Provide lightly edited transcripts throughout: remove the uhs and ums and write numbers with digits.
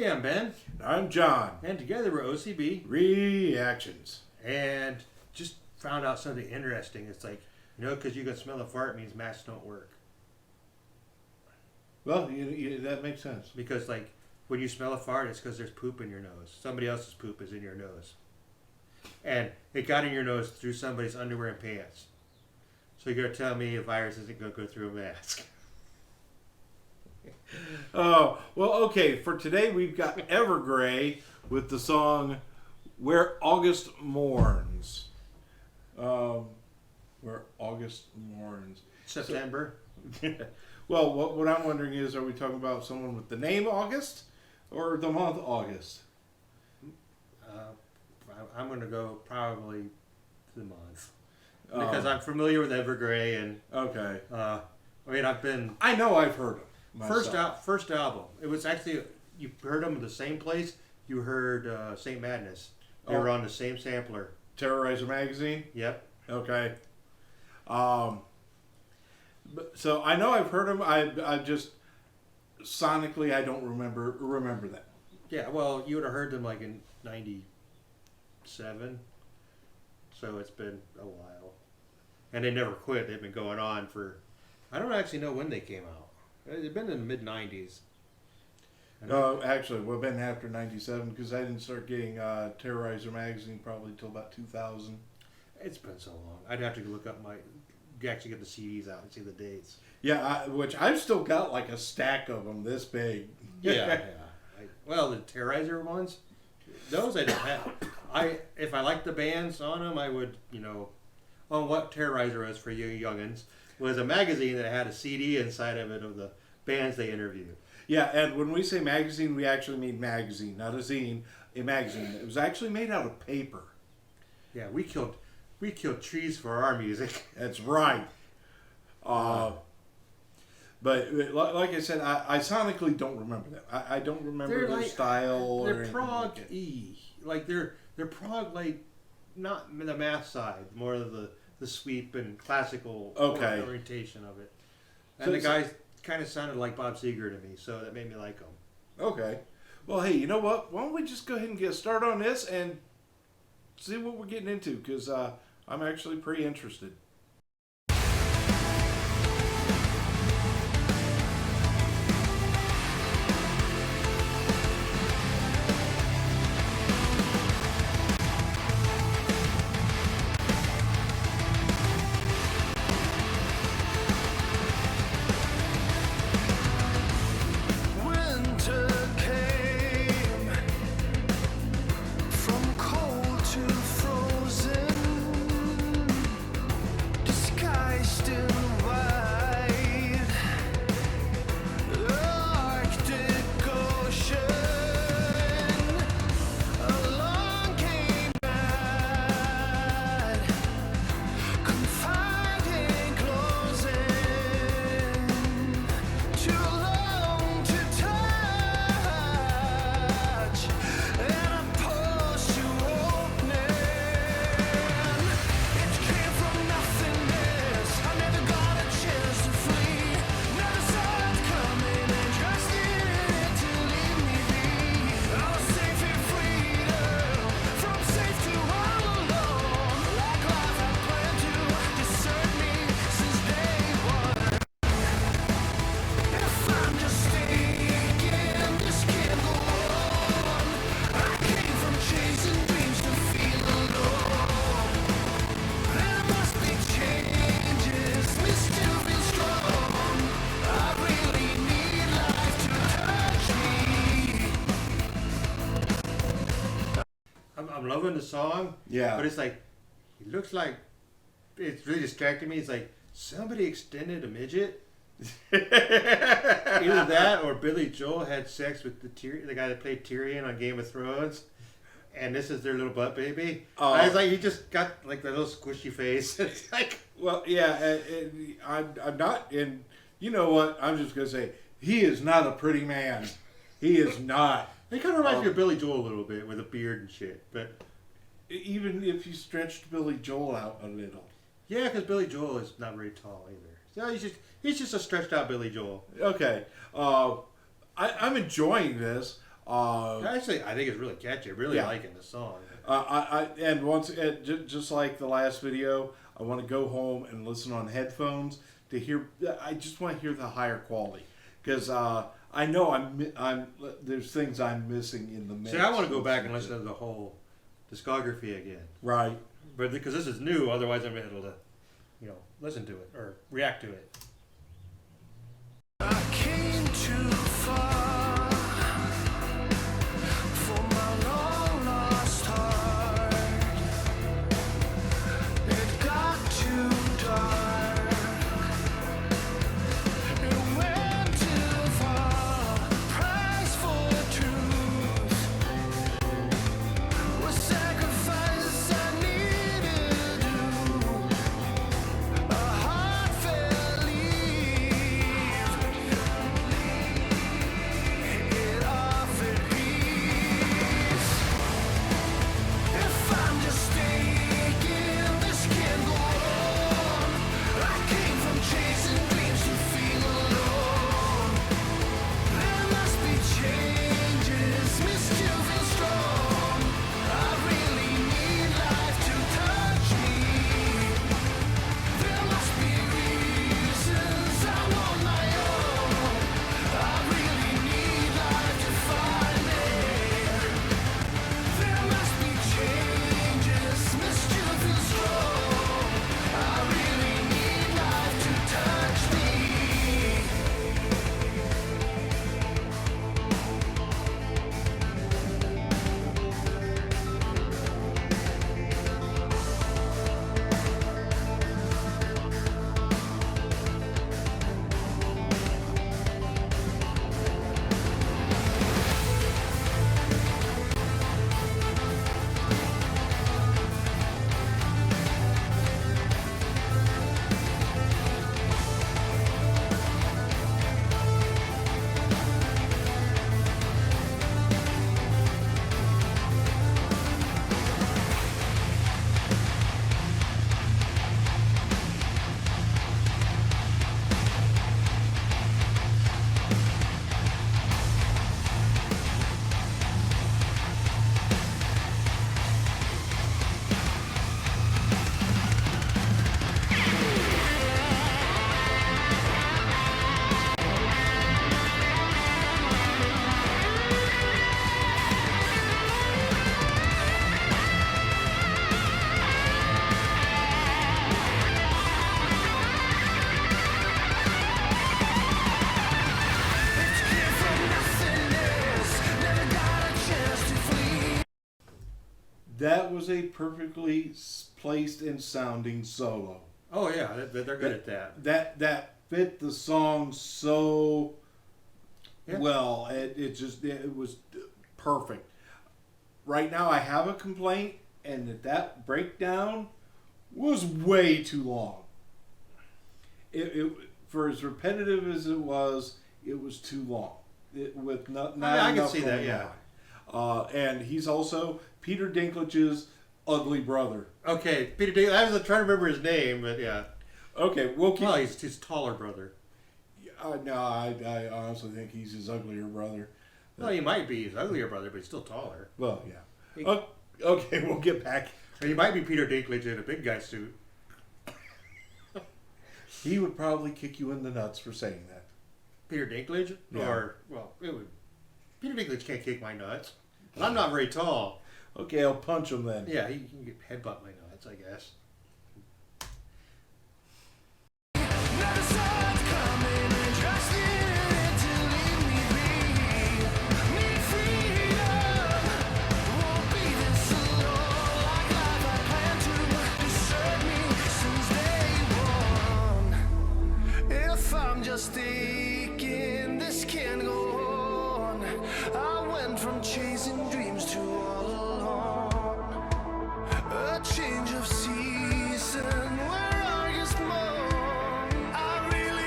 I'm Ben. I'm John. And together we're OCB. Reactions. And just found out something interesting. It's like, because you can smell a fart means masks don't work. Well, that makes sense. Because, like, when you smell a fart, it's because there's poop in your nose. Somebody else's poop is in your nose. And it got in your nose through somebody's underwear and pants. So you're going to tell me a virus isn't going to go through a mask. Oh, well, okay. For today, we've got Evergrey with the song Where August Mourns. Where August Mourns. September. Well, what I'm wondering is, are we talking about someone with the name August or the month August? I'm going to go probably the month. Because I'm familiar with Evergrey and... Okay. I know I've heard them. First album. It was actually, you heard them in the same place you heard St. Madness. They were on the same sampler. Terrorizer Magazine? Yep. Okay. So I know I've heard them. I just, sonically, I don't remember them. Yeah, well, you would have heard them like in 97. So it's been a while. And they never quit. They've been going on for, I don't actually know when they came out. It's been in the mid-90s. No, actually, we've been after 97 because I didn't start getting Terrorizer Magazine probably until about 2000. It's been so long. I'd have to look up actually get the CDs out and see the dates. Yeah, which I've still got like a stack of them this big. Yeah. Well, the Terrorizer ones, those I don't have. If I liked the bands on them, I would, what Terrorizer was for you youngins was a magazine that had a CD inside of it of the bands they interviewed. Yeah, and when we say magazine, we actually mean magazine, not a zine. A magazine. It was actually made out of paper. Yeah, we killed trees for our music. That's right. But like I said, I sonically don't remember them. I don't remember their style. They're prog E. Like they're prog, like not the math side, more of the sweep and classical orientation of it. And the guys kind of sounded like Bob Seger to me, so that made me like them. Okay. Well, hey, you know what? Why don't we just go ahead and get started on this and see what we're getting into? Because I'm actually pretty interested. I'm loving the song. Yeah. But it's like, it looks like, it's really distracting me. It's like, somebody extended a midget. Either that or Billy Joel had sex with the guy that played Tyrion on Game of Thrones. And this is their little butt baby. I was like, he just got like the little squishy face. It's like, well, yeah, I'm not, and you know what? I'm just gonna say he is not a pretty man. He is not. He kind of reminds me of Billy Joel a little bit with a beard and shit. But even if you stretched Billy Joel out a little, yeah, because Billy Joel is not very tall either. So he's just a stretched out Billy Joel. Okay, I'm enjoying this. Actually, I think it's really catchy. Really liking the song. And once just like the last video, I want to go home and listen on headphones to hear. I just want to hear the higher quality because I know there's things I'm missing in the mix. See, I want to go back and listen to the whole discography again. Right. But because this is new, otherwise I'm able to, listen to it or react to it. I came too far for my long lost heart. It got too dark. It went too far. Price for truth was sacrifices I needed to do. A heartfelt leave. It offered peace. If I'm just taking this can go on. I came from chasing dreams to feel alone. There must be changes, mischief is strong. I really need life to touch me. There must be reasons I'm on my own. I really need life to find me. There must be changes, mischief is strong. I really need life to touch me. It's clear from nothingness, never got a chance to flee. That was a perfectly placed and sounding solo. Oh yeah, they're good at that. That fit the song so Yeah. well. It was perfect. Right now, I have a complaint, and that breakdown was way too long. It for as repetitive as it was too long. With not I can enough see that, going yeah. on. And he's also Peter Dinklage's ugly brother. Okay, Peter Dinklage. I was trying to remember his name, but yeah. Okay, we'll keep. Well, he's his taller brother. No, I honestly think he's his uglier brother. Well, he might be his uglier brother, but he's still taller. Well, yeah. Okay, we'll get back. Or he might be Peter Dinklage in a big guy suit. He would probably kick you in the nuts for saying that. Peter Dinklage? Yeah. Or, well, it would. Peter Dinklage can't kick my nuts. And I'm not very tall. Okay, I'll punch him then. Yeah, he can get headbutt my nuts, I guess. Never saw it coming and trusted to leave me be. Need freedom, won't be this alone. Like life I planned to desert me since day one. If I'm just thinking this can go on, I went from chasing dreams to all alone. A change of season where August Mourns. I really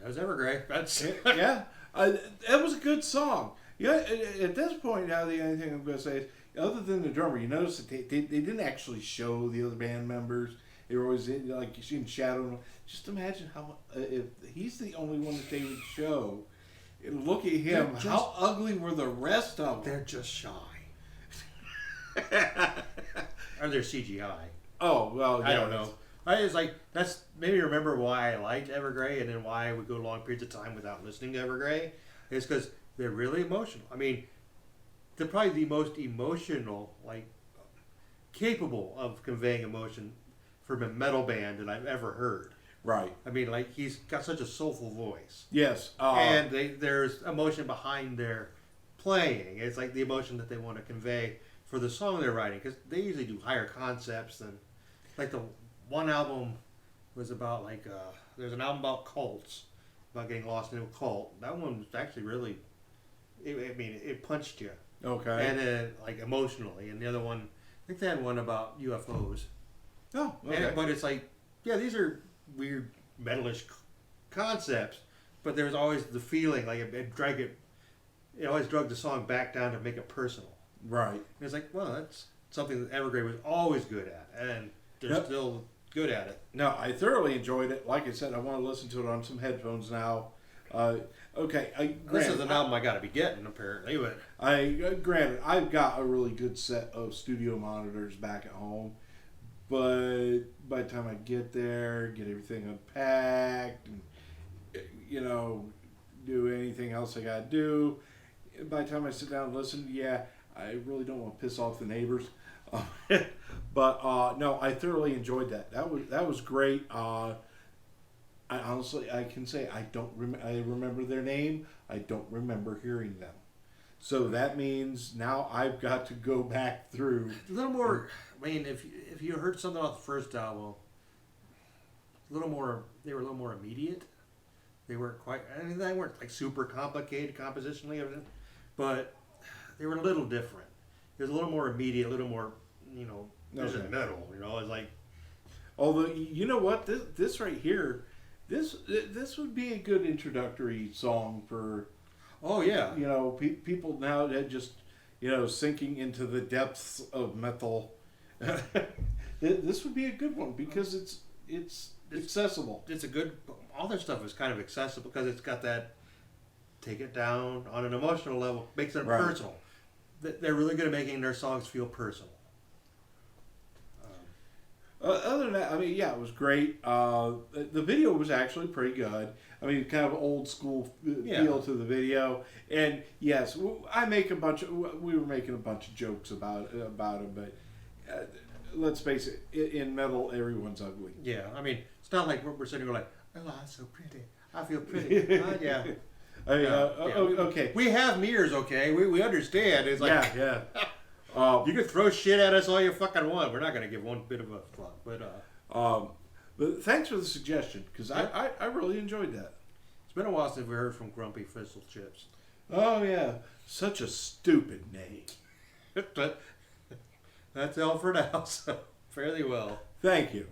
That was Evergrey. That's Yeah, that was a good song. Yeah, at this point now, the only thing I'm going to say is, other than the drummer, you notice that they didn't actually show the other band members. They were always like you see in shadow. Just imagine how if he's the only one that they would show. And look at him. How ugly were the rest of them? they're just shy. Or they're CGI. Oh well, I don't know. I was like, that's maybe remember why I liked Evergrey, and then why I would go long periods of time without listening to Evergrey, is because they're really emotional. I mean, they're probably the most emotional, like, capable of conveying emotion from a metal band that I've ever heard. Right. I mean, like, he's got such a soulful voice, Yes. and there's emotion behind their playing. It's like the emotion that they want to convey for the song they're writing, because they usually do higher concepts than, like, the one album was about, like, there's an album about cults, about getting lost in a cult. That one was actually really, it punched you. Okay. And then, like, emotionally. And the other one, I think they had one about UFOs. Oh, okay. But it's like, yeah, these are weird metalish concepts, but there's always the feeling, like, it always drug the song back down to make it personal. Right. And it's like, well, that's something that Evergrey was always good at, and they're still good at it. No, I thoroughly enjoyed it. Like I said, I want to listen to it on some headphones now. Okay. This is an album I got to be getting, apparently, but Granted, I've got a really good set of studio monitors back at home, but by the time I get there, get everything unpacked, and do anything else I gotta do, by the time I sit down and listen, I really don't want to piss off the neighbors. But no, I thoroughly enjoyed that. That was great. I honestly, I can say I remember their name. I don't remember hearing them. So that means now I've got to go back through. a little more. I mean, if you heard something off the first album, they were a little more immediate. They weren't quite. I mean, they weren't like super complicated compositionally, but they were a little different. It was a little more immediate, a little more, there's a metal. It's like. Although you know what, this right here. This would be a good introductory song for, oh yeah, people now that just sinking into the depths of metal. This would be a good one because it's accessible. It's a good. All their stuff is kind of accessible because it's got that take it down on an emotional level, makes it personal. They're really good at making their songs feel personal. Other than that, I mean, yeah, it was great. The video was actually pretty good. I mean, kind of old school feel to the video. And yes, we were making a bunch of jokes about it, but let's face it, in metal, everyone's ugly. Yeah, I mean, it's not like we're sitting here like, oh, I'm so pretty. I feel pretty. Yeah. Okay. We have mirrors, okay? We understand. It's like, yeah. You can throw shit at us all you fucking want. We're not going to give one bit of a fuck. But thanks for the suggestion, because I really enjoyed that. It's been a while since we heard from Grumpy Fizzle Chips. Oh, yeah. Such a stupid name. But that's all for now, so fairly well. Thank you.